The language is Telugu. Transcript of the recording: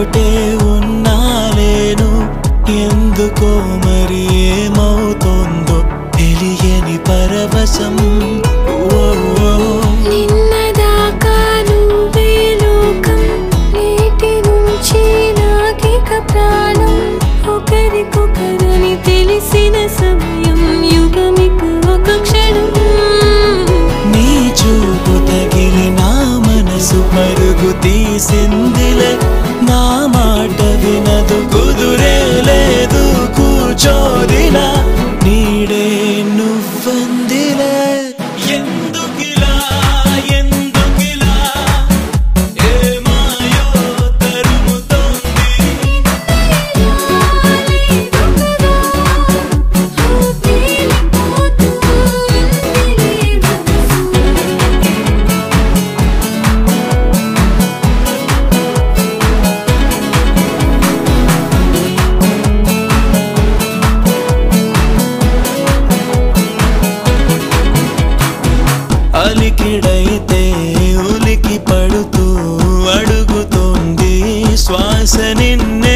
చోటే ఉన్నాలేను ఎందుకో మరి ఏమవుతోందో తెలియని పరవశం నిన్నదాకా నువ్వే లోకం నేటి నుంచి నాకిక ప్రాణం ఒకరికొకరని తెలిసిన సమయం యుగమికు ఒక క్షణం నీ చూపు తగిలి నా మనసు పరుగు తీసిందిలే నా మాట వినదు కుదురే లేదు కూర్చోదిలా నీడే నువ్వందిలే ఎందుకిలా ఎందుకిలా ఏమాయో తరుముతోంది అలికిడైతే ఉలికి పడుతూ అడుగుతోంది శ్వాస నిన్నే